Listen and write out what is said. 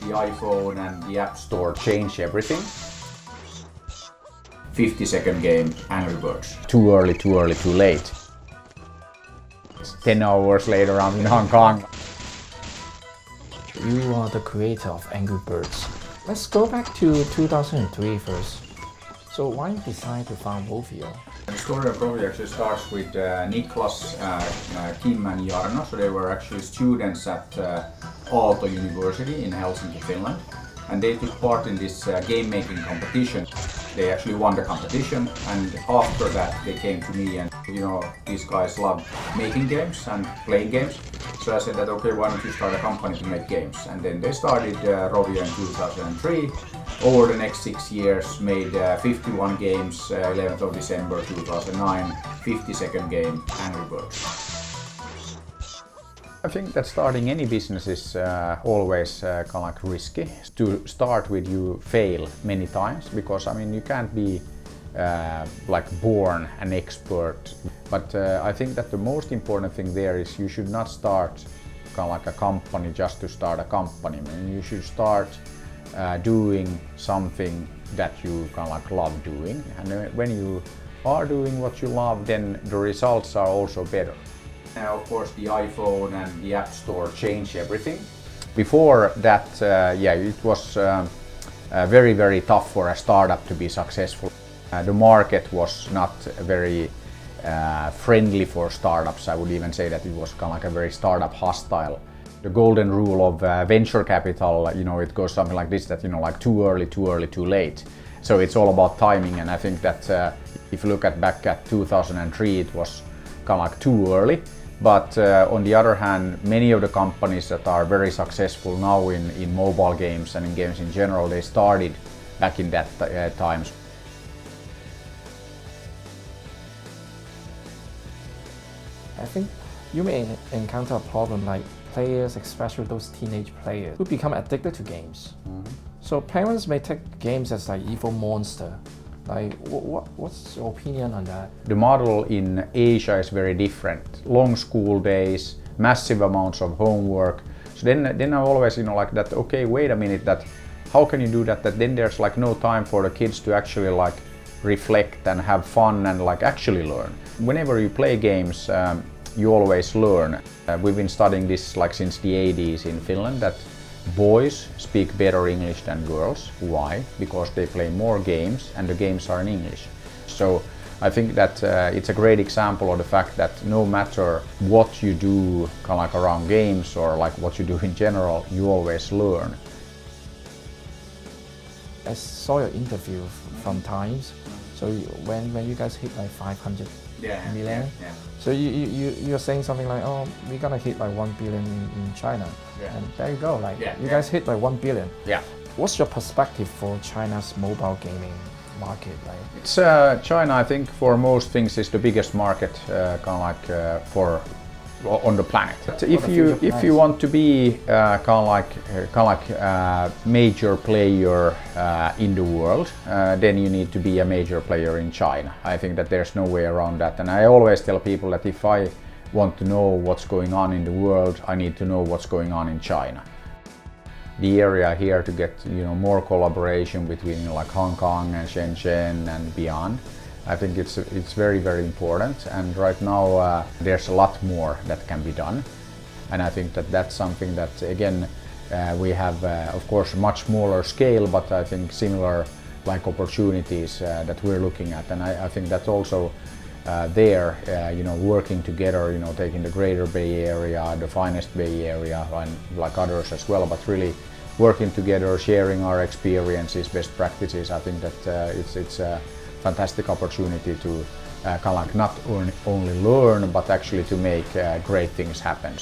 the iPhone and the App Store changed everything. 50-second game, Angry Birds. Too early, too late. 10 hours later, I'm in Hong Kong. You are the creator of Angry Birds. Let's go back to 2003 first. So why you decide to found Rovio? The story of Rovio actually starts with Niklas, Kim and Jarno. So they were actually students at Aalto University in Helsinki, Finland. And they took part in this game making competition. They actually won the competition, and after that they came to me, and these guys love making games and playing games. So I said that okay, why don't you start a company to make games? And then they started Rovio in 2003. Over the next 6 years made 51 games, 11th of December 2009, 50-second game, Angry Birds. I think that starting any business is always kind of like risky. To start with, you fail many times because you can't be like born an expert. But I think that the most important thing there is you should not start kind of like a company just to start a company. You should start doing something that you kind of like love doing. And when you are doing what you love, then the results are also better. Of course, the iPhone and the App Store changed everything. Before that, it was very, very tough for a startup to be successful. The market was not very friendly for startups. I would even say that it was kind of like a very startup hostile. The golden rule of venture capital, it goes something like this, that like too early, too late. So it's all about timing, and I think that if you look back at 2003, it was kind of like too early. But on the other hand, many of the companies that are very successful now in mobile games and in games in general, they started back in that times. I think you may encounter a problem like players, especially those teenage players, who become addicted to games. Mm-hmm. So parents may take games as like evil monster. Like, what's your opinion on that? The model in Asia is very different. Long school days, massive amounts of homework. So then I always, like that, okay, wait a minute, that how can you do that? That then there's like no time for the kids to actually like reflect and have fun and like actually learn. Whenever you play games, you always learn. We've been studying this like since the 80s in Finland, that boys speak better English than girls. Why? Because they play more games and the games are in English. So I think that it's a great example of the fact that no matter what you do kind of like around games or like what you do in general, you always learn. I saw your interview from Times. So when you guys hit like 500 million, so you're saying something like, oh, we're gonna hit like 1 billion in China, and there you go, like you guys hit like 1 billion. Yeah. What's your perspective for China's mobile gaming market? Like, it's China, I think, for most things is the biggest market, kind of like for on the planet. If you want to be kind of like major player in the world, then you need to be a major player in China. I think that there's no way around that, and I always tell people that if I want to know what's going on in the world, I need to know what's going on in China. The area here to get more collaboration between like Hong Kong and Shenzhen and beyond. I think it's very, very important, and right now there's a lot more that can be done, and I think that that's something that again we have of course a much smaller scale, but I think similar like opportunities that we're looking at, and I think that's also there working together, taking the greater Bay Area, the finest Bay Area, and like others as well, but really working together, sharing our experiences, best practices. I think that it's fantastic opportunity to kind of like not only learn but actually to make great things happen.